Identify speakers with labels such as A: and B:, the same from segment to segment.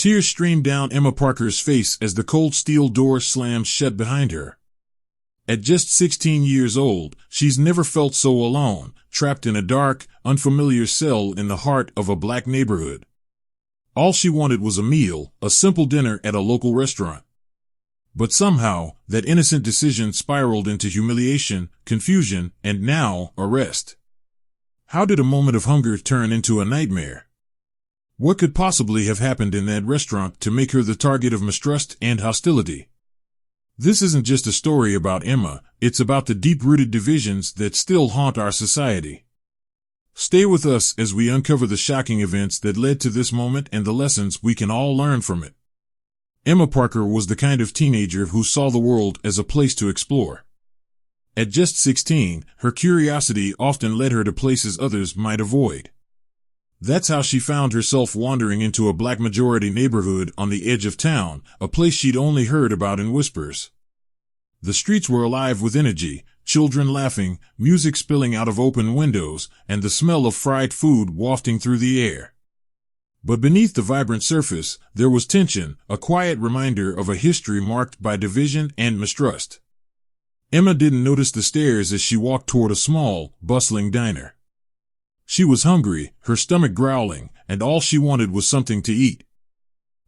A: Tears streamed down Emma Parker's face as the cold steel door slammed shut behind her. At just 16 years old, she's never felt so alone, trapped in a dark, unfamiliar cell in the heart of a black neighborhood. All she wanted was a meal, a simple dinner at a local restaurant. But somehow, that innocent decision spiraled into humiliation, confusion, and now, arrest. How did a moment of hunger turn into a nightmare? What could possibly have happened in that restaurant to make her the target of mistrust and hostility? This isn't just a story about Emma, it's about the deep-rooted divisions that still haunt our society. Stay with us as we uncover the shocking events that led to this moment and the lessons we can all learn from it. Emma Parker was the kind of teenager who saw the world as a place to explore. At just 16, her curiosity often led her to places others might avoid. That's how she found herself wandering into a black-majority neighborhood on the edge of town, a place she'd only heard about in whispers. The streets were alive with energy, children laughing, music spilling out of open windows, and the smell of fried food wafting through the air. But beneath the vibrant surface, there was tension, a quiet reminder of a history marked by division and mistrust. Emma didn't notice the stares as she walked toward a small, bustling diner. She was hungry, her stomach growling, and all she wanted was something to eat.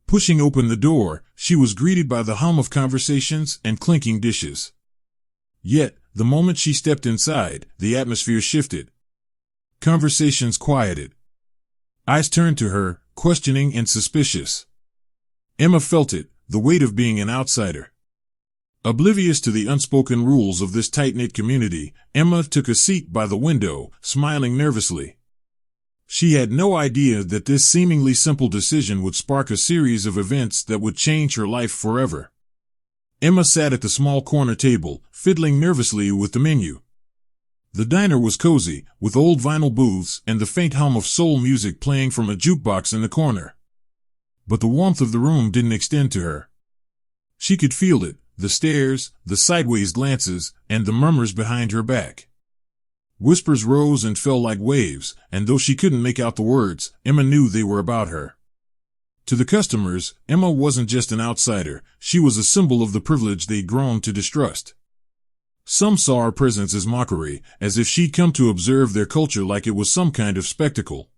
A: Pushing open the door, she was greeted by the hum of conversations and clinking dishes. Yet, the moment she stepped inside, the atmosphere shifted. Conversations quieted. Eyes turned to her, questioning and suspicious. Emma felt it, the weight of being an outsider. Oblivious to the unspoken rules of this tight-knit community, Emma took a seat by the window, smiling nervously. She had no idea that this seemingly simple decision would spark a series of events that would change her life forever. Emma sat at the small corner table, fiddling nervously with the menu. The diner was cozy, with old vinyl booths and the faint hum of soul music playing from a jukebox in the corner. But the warmth of the room didn't extend to her. She could feel it. The stares, the sideways glances, and the murmurs behind her back. Whispers rose and fell like waves, and though she couldn't make out the words, Emma knew they were about her. To the customers, Emma wasn't just an outsider, she was a symbol of the privilege they'd grown to distrust. Some saw her presence as mockery, as if she'd come to observe their culture like it was some kind of spectacle.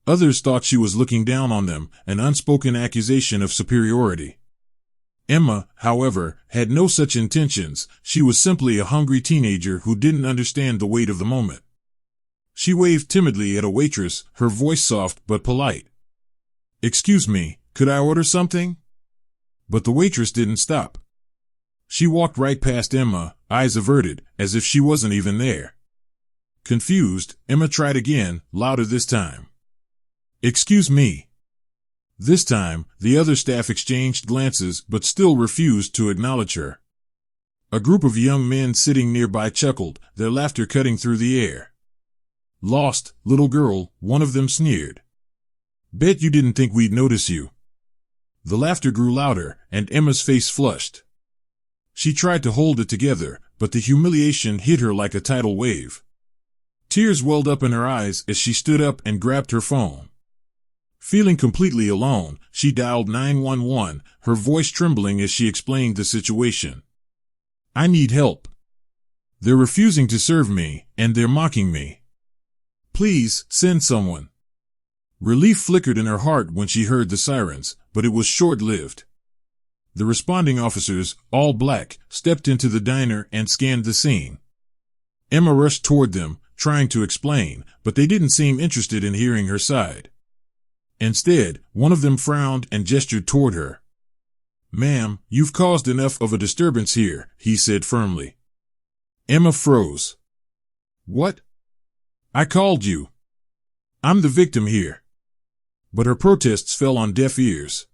A: Others thought she was looking down on them, an unspoken accusation of superiority. Emma, however, had no such intentions. She was simply a hungry teenager who didn't understand the weight of the moment. She waved timidly at a waitress, her voice soft but polite. "Excuse me, could I order something?" But the waitress didn't stop. She walked right past Emma, eyes averted, as if she wasn't even there. Confused, Emma tried again, louder this time. "Excuse me." This time, the other staff exchanged glances but still refused to acknowledge her. A group of young men sitting nearby chuckled, their laughter cutting through the air. "Lost, little girl," one of them sneered. "Bet you didn't think we'd notice you." The laughter grew louder, and Emma's face flushed. She tried to hold it together, but the humiliation hit her like a tidal wave. Tears welled up in her eyes as she stood up and grabbed her phone. Feeling completely alone, she dialed 911, her voice trembling as she explained the situation. "I need help. They're refusing to serve me, and they're mocking me. Please, send someone." Relief flickered in her heart when she heard the sirens, but it was short-lived. The responding officers, all black, stepped into the diner and scanned the scene. Emma rushed toward them, trying to explain, but they didn't seem interested in hearing her side. Instead, one of them frowned and gestured toward her. "Ma'am, you've caused enough of a disturbance here," he said firmly. Emma froze. "What? I called you. I'm the victim here." But her protests fell on deaf ears.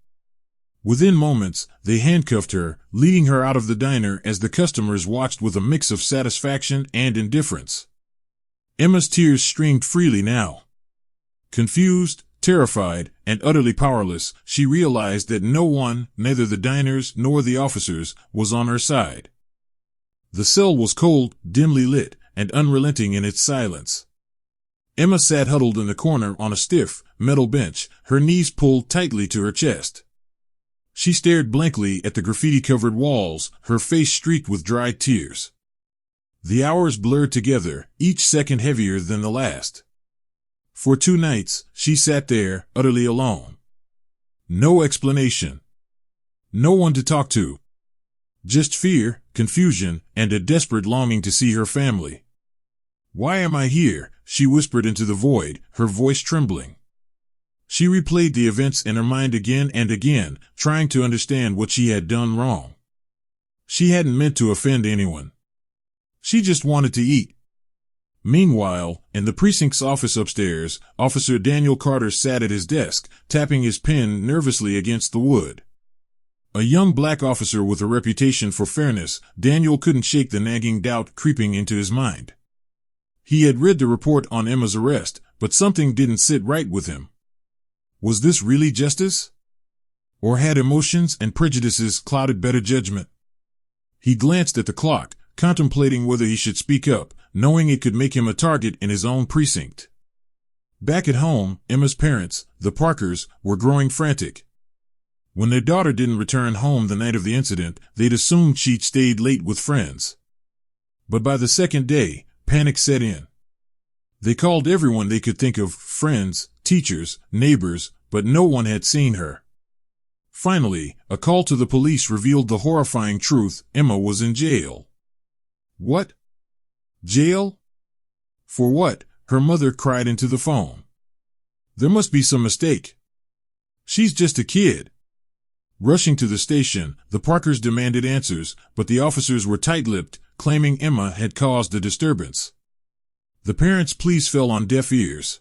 A: Within moments, they handcuffed her, leading her out of the diner as the customers watched with a mix of satisfaction and indifference. Emma's tears streamed freely now. Confused, terrified, and utterly powerless, she realized that no one, neither the diners nor the officers, was on her side. The cell was cold, dimly lit, and unrelenting in its silence. Emma sat huddled in the corner on a stiff, metal bench, her knees pulled tightly to her chest. She stared blankly at the graffiti-covered walls, her face streaked with dried tears. The hours blurred together, each second heavier than the last. For 2 nights, she sat there, utterly alone. No explanation. No one to talk to. Just fear, confusion, and a desperate longing to see her family. "Why am I here?" she whispered into the void, her voice trembling. She replayed the events in her mind again and again, trying to understand what she had done wrong. She hadn't meant to offend anyone. She just wanted to eat. Meanwhile, in the precinct's office upstairs, Officer Daniel Carter sat at his desk, tapping his pen nervously against the wood. A young black officer with a reputation for fairness, Daniel couldn't shake the nagging doubt creeping into his mind. He had read the report on Emma's arrest, but something didn't sit right with him. Was this really justice? Or had emotions and prejudices clouded better judgment? He glanced at the clock, contemplating whether he should speak up, knowing it could make him a target in his own precinct. Back at home, Emma's parents, the Parkers, were growing frantic. When their daughter didn't return home the night of the incident, they'd assumed she'd stayed late with friends. But by the second day, panic set in. They called everyone they could think of, friends, teachers, neighbors, but no one had seen her. Finally, a call to the police revealed the horrifying truth: Emma was in jail. What? Jail? For what? Her mother cried into the phone. There must be some mistake. She's just a kid. Rushing to the station, the Parkers demanded answers, but the officers were tight-lipped, claiming Emma had caused the disturbance. The parents' pleas fell on deaf ears.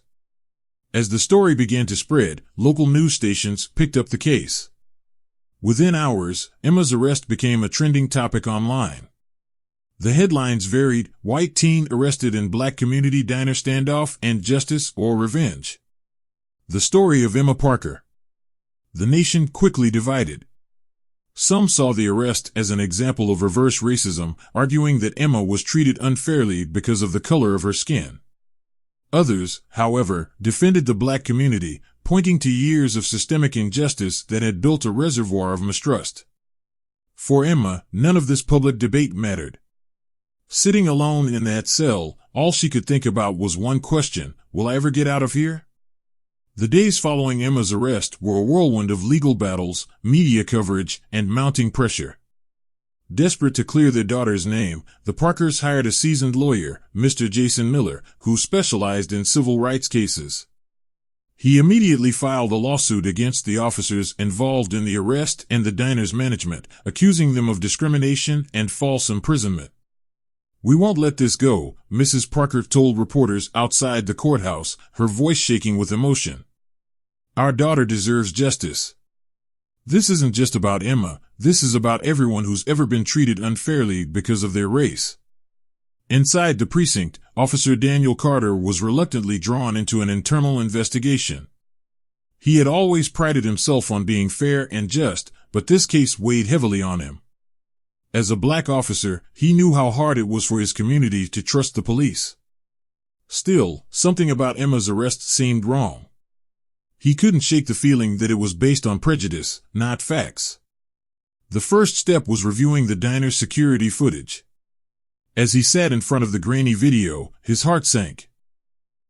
A: As the story began to spread, local news stations picked up the case. Within hours, Emma's arrest became a trending topic online. The headlines varied: white teen arrested in black community diner standoff, and justice or revenge. The story of Emma Parker. The nation quickly divided. Some saw the arrest as an example of reverse racism, arguing that Emma was treated unfairly because of the color of her skin. Others, however, defended the black community, pointing to years of systemic injustice that had built a reservoir of mistrust. For Emma, none of this public debate mattered. Sitting alone in that cell, all she could think about was one question: will I ever get out of here? The days following Emma's arrest were a whirlwind of legal battles, media coverage, and mounting pressure. Desperate to clear their daughter's name, the Parkers hired a seasoned lawyer, Mr. Jason Miller, who specialized in civil rights cases. He immediately filed a lawsuit against the officers involved in the arrest and the diner's management, accusing them of discrimination and false imprisonment. "We won't let this go," Mrs. Parker told reporters outside the courthouse, her voice shaking with emotion. "Our daughter deserves justice. This isn't just about Emma, this is about everyone who's ever been treated unfairly because of their race." Inside the precinct, Officer Daniel Carter was reluctantly drawn into an internal investigation. He had always prided himself on being fair and just, but this case weighed heavily on him. As a black officer, he knew how hard it was for his community to trust the police. Still, something about Emma's arrest seemed wrong. He couldn't shake the feeling that it was based on prejudice, not facts. The first step was reviewing the diner's security footage. As he sat in front of the grainy video, his heart sank.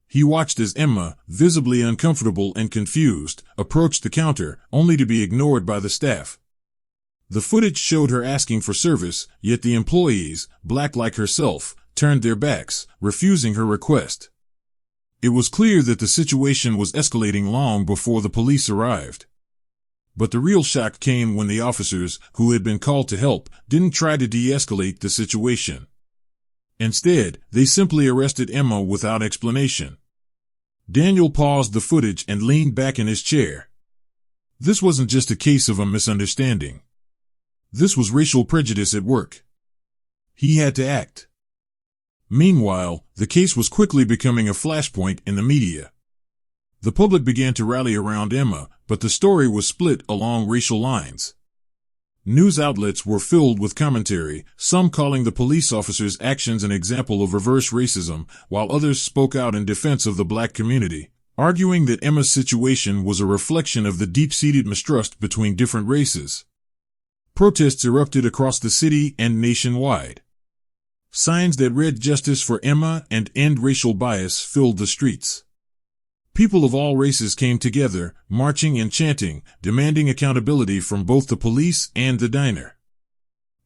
A: He watched as Emma, visibly uncomfortable and confused, approached the counter, only to be ignored by the staff. The footage showed her asking for service, yet the employees, black like herself, turned their backs, refusing her request. It was clear that the situation was escalating long before the police arrived. But the real shock came when the officers, who had been called to help, didn't try to de-escalate the situation. Instead, they simply arrested Emma without explanation. Daniel paused the footage and leaned back in his chair. This wasn't just a case of a misunderstanding. This was racial prejudice at work. He had to act. Meanwhile, the case was quickly becoming a flashpoint in the media. The public began to rally around Emma, but the story was split along racial lines. News outlets were filled with commentary, some calling the police officers' actions an example of reverse racism, while others spoke out in defense of the black community, arguing that Emma's situation was a reflection of the deep-seated mistrust between different races. Protests erupted across the city and nationwide. Signs that read "Justice for Emma" and "End Racial Bias" filled the streets. People of all races came together, marching and chanting, demanding accountability from both the police and the diner.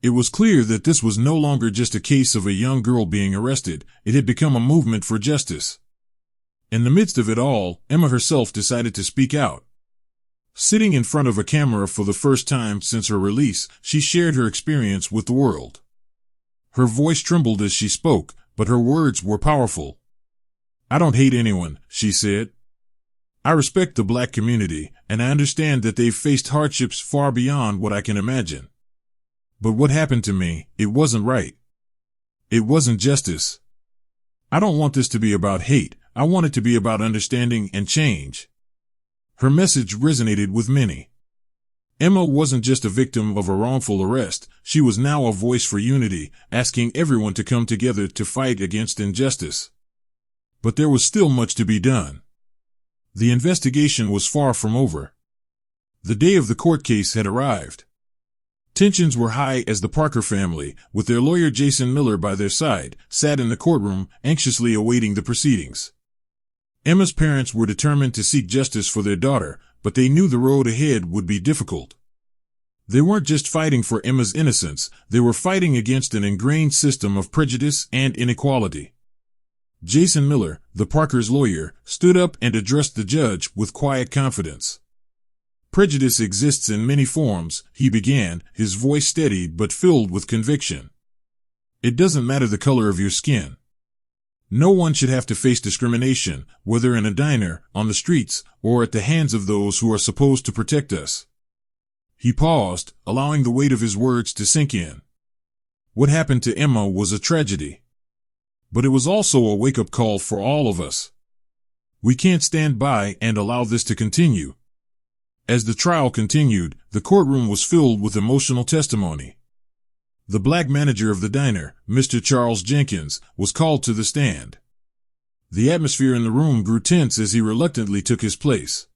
A: It was clear that this was no longer just a case of a young girl being arrested, it had become a movement for justice. In the midst of it all, Emma herself decided to speak out. Sitting in front of a camera for the first time since her release, she shared her experience with the world. Her voice trembled as she spoke, but her words were powerful. "I don't hate anyone," she said. "I respect the black community, and I understand that they've faced hardships far beyond what I can imagine. But what happened to me, it wasn't right. It wasn't justice. I don't want this to be about hate, I want it to be about understanding and change." Her message resonated with many. Emma wasn't just a victim of a wrongful arrest, she was now a voice for unity, asking everyone to come together to fight against injustice. But there was still much to be done. The investigation was far from over. The day of the court case had arrived. Tensions were high as the Parker family, with their lawyer Jason Miller by their side, sat in the courtroom, anxiously awaiting the proceedings. Emma's parents were determined to seek justice for their daughter, but they knew the road ahead would be difficult. They weren't just fighting for Emma's innocence, they were fighting against an ingrained system of prejudice and inequality. Jason Miller, the Parkers' lawyer, stood up and addressed the judge with quiet confidence. "Prejudice exists in many forms," he began, his voice steady but filled with conviction. "It doesn't matter the color of your skin. No one should have to face discrimination, whether in a diner, on the streets, or at the hands of those who are supposed to protect us." He paused, allowing the weight of his words to sink in. What happened to Emma was a tragedy. But it was also a wake-up call for all of us. We can't stand by and allow this to continue. As the trial continued, the courtroom was filled with emotional testimony. The black manager of the diner, Mr. Charles Jenkins, was called to the stand. The atmosphere in the room grew tense as he reluctantly took his place.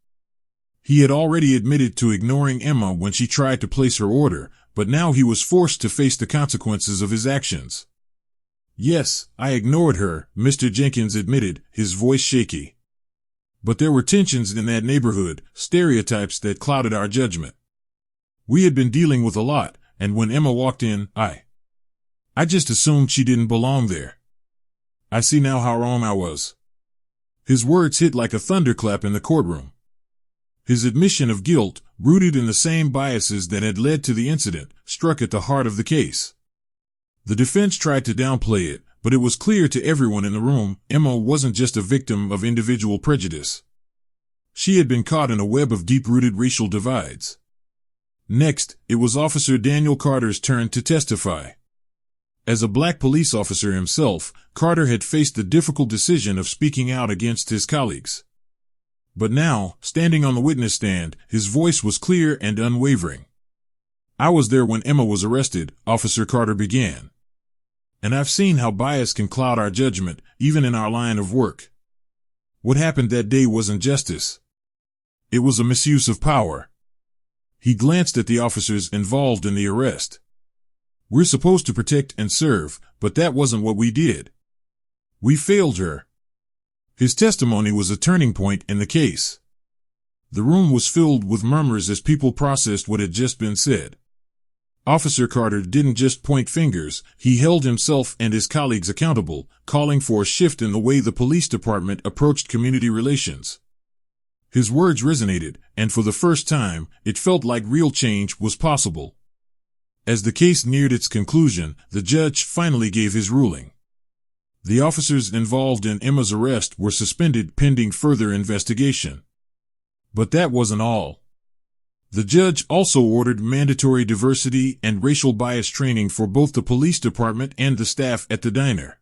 A: He had already admitted to ignoring Emma when she tried to place her order, but now he was forced to face the consequences of his actions. "Yes, I ignored her," Mr. Jenkins admitted, his voice shaky. "But there were tensions in that neighborhood, stereotypes that clouded our judgment. We had been dealing with a lot, and when Emma walked in, I just assumed she didn't belong there. I see now how wrong I was." His words hit like a thunderclap in the courtroom. His admission of guilt, rooted in the same biases that had led to the incident, struck at the heart of the case. The defense tried to downplay it, but it was clear to everyone in the room, Emma wasn't just a victim of individual prejudice. She had been caught in a web of deep-rooted racial divides. Next, it was Officer Daniel Carter's turn to testify. As a black police officer himself, Carter had faced the difficult decision of speaking out against his colleagues. But now, standing on the witness stand, his voice was clear and unwavering. "I was there when Emma was arrested," Officer Carter began. "And I've seen how bias can cloud our judgment, even in our line of work. What happened that day wasn't justice. It was a misuse of power." He glanced at the officers involved in the arrest. "We're supposed to protect and serve, but that wasn't what we did. We failed her." His testimony was a turning point in the case. The room was filled with murmurs as people processed what had just been said. Officer Carter didn't just point fingers, he held himself and his colleagues accountable, calling for a shift in the way the police department approached community relations. His words resonated, and for the first time, it felt like real change was possible. As the case neared its conclusion, the judge finally gave his ruling. The officers involved in Emma's arrest were suspended pending further investigation. But that wasn't all. The judge also ordered mandatory diversity and racial bias training for both the police department and the staff at the diner.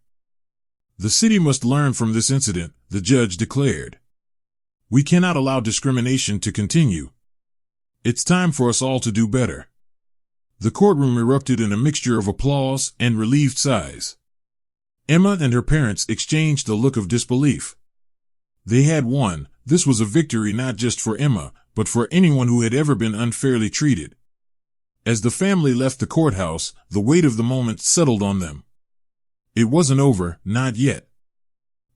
A: "The city must learn from this incident," the judge declared. "We cannot allow discrimination to continue. It's time for us all to do better." The courtroom erupted in a mixture of applause and relieved sighs. Emma and her parents exchanged a look of disbelief. They had won. This was a victory not just for Emma, but for anyone who had ever been unfairly treated. As the family left the courthouse, the weight of the moment settled on them. It wasn't over, not yet.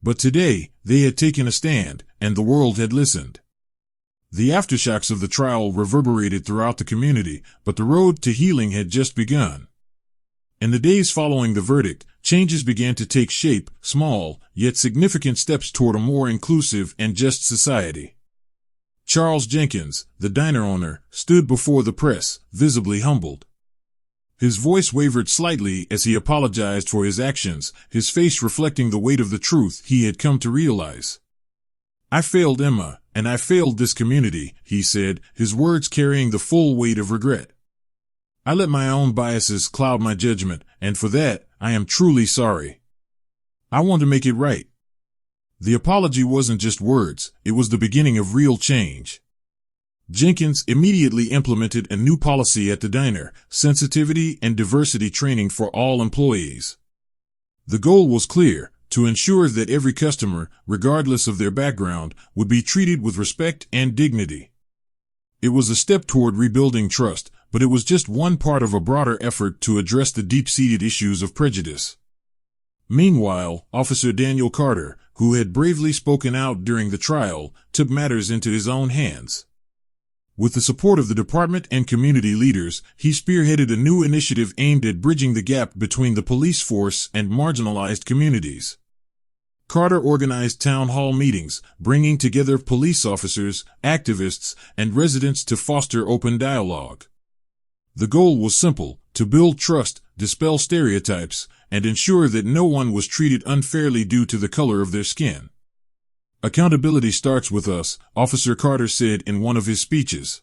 A: But today, they had taken a stand, and the world had listened. The aftershocks of the trial reverberated throughout the community, but the road to healing had just begun. In the days following the verdict, changes began to take shape, small, yet significant steps toward a more inclusive and just society. Charles Jenkins, the diner owner, stood before the press, visibly humbled. His voice wavered slightly as he apologized for his actions, his face reflecting the weight of the truth he had come to realize. "I failed Emma, and I failed this community," he said, his words carrying the full weight of regret. "I let my own biases cloud my judgment, and for that, I am truly sorry. I want to make it right." The apology wasn't just words, it was the beginning of real change. Jenkins immediately implemented a new policy at the diner: sensitivity and diversity training for all employees. The goal was clear: to ensure that every customer, regardless of their background, would be treated with respect and dignity. It was a step toward rebuilding trust, but it was just one part of a broader effort to address the deep-seated issues of prejudice. Meanwhile, Officer Daniel Carter, who had bravely spoken out during the trial, took matters into his own hands. With the support of the department and community leaders, he spearheaded a new initiative aimed at bridging the gap between the police force and marginalized communities. Carter organized town hall meetings, bringing together police officers, activists, and residents to foster open dialogue. The goal was simple: to build trust, dispel stereotypes, and ensure that no one was treated unfairly due to the color of their skin. "Accountability starts with us," Officer Carter said in one of his speeches.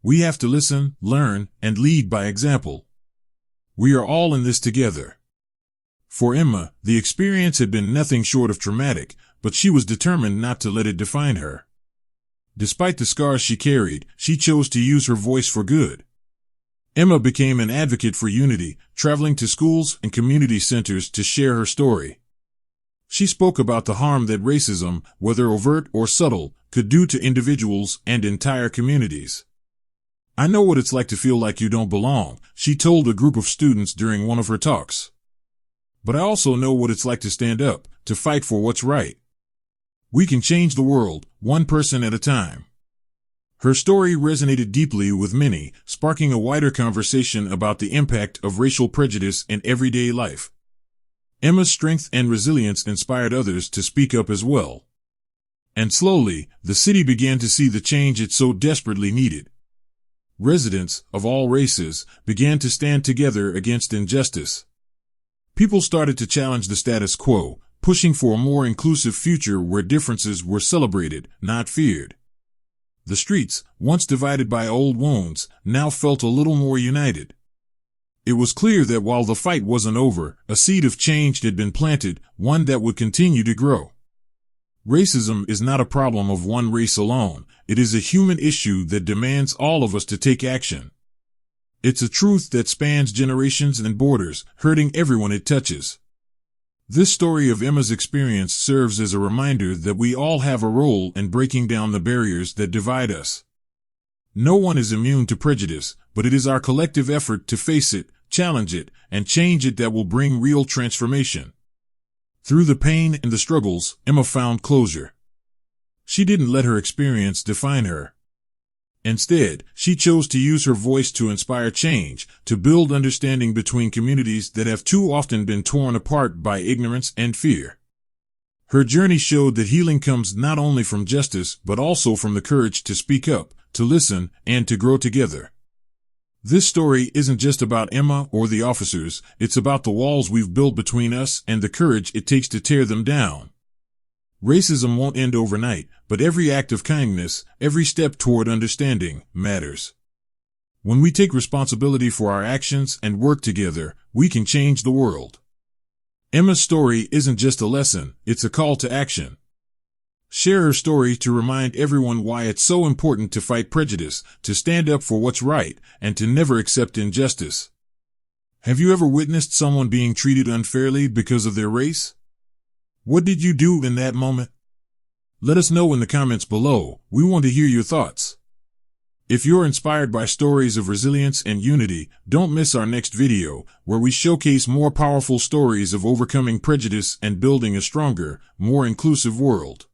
A: "We have to listen, learn, and lead by example. We are all in this together." For Emma, the experience had been nothing short of traumatic, but she was determined not to let it define her. Despite the scars she carried, she chose to use her voice for good. Emma became an advocate for unity, traveling to schools and community centers to share her story. She spoke about the harm that racism, whether overt or subtle, could do to individuals and entire communities. "I know what it's like to feel like you don't belong," she told a group of students during one of her talks. "But I also know what it's like to stand up, to fight for what's right. We can change the world, one person at a time." Her story resonated deeply with many, sparking a wider conversation about the impact of racial prejudice in everyday life. Emma's strength and resilience inspired others to speak up as well. And slowly, the city began to see the change it so desperately needed. Residents, of all races, began to stand together against injustice. People started to challenge the status quo, pushing for a more inclusive future where differences were celebrated, not feared. The streets, once divided by old wounds, now felt a little more united. It was clear that while the fight wasn't over, a seed of change had been planted, one that would continue to grow. Racism is not a problem of one race alone. It is a human issue that demands all of us to take action. It's a truth that spans generations and borders, hurting everyone it touches. This story of Emma's experience serves as a reminder that we all have a role in breaking down the barriers that divide us. No one is immune to prejudice, but it is our collective effort to face it, challenge it, and change it that will bring real transformation. Through the pain and the struggles, Emma found closure. She didn't let her experience define her. Instead, she chose to use her voice to inspire change, to build understanding between communities that have too often been torn apart by ignorance and fear. Her journey showed that healing comes not only from justice but also from the courage to speak up, to listen, and to grow together. This story isn't just about Emma or the officers, it's about the walls we've built between us and the courage it takes to tear them down. Racism won't end overnight, but every act of kindness, every step toward understanding, matters. When we take responsibility for our actions and work together, we can change the world. Emma's story isn't just a lesson, it's a call to action. Share her story to remind everyone why it's so important to fight prejudice, to stand up for what's right, and to never accept injustice. Have you ever witnessed someone being treated unfairly because of their race? What did you do in that moment? Let us know in the comments below. We want to hear your thoughts. If you're inspired by stories of resilience and unity, don't miss our next video, where we showcase more powerful stories of overcoming prejudice and building a stronger, more inclusive world.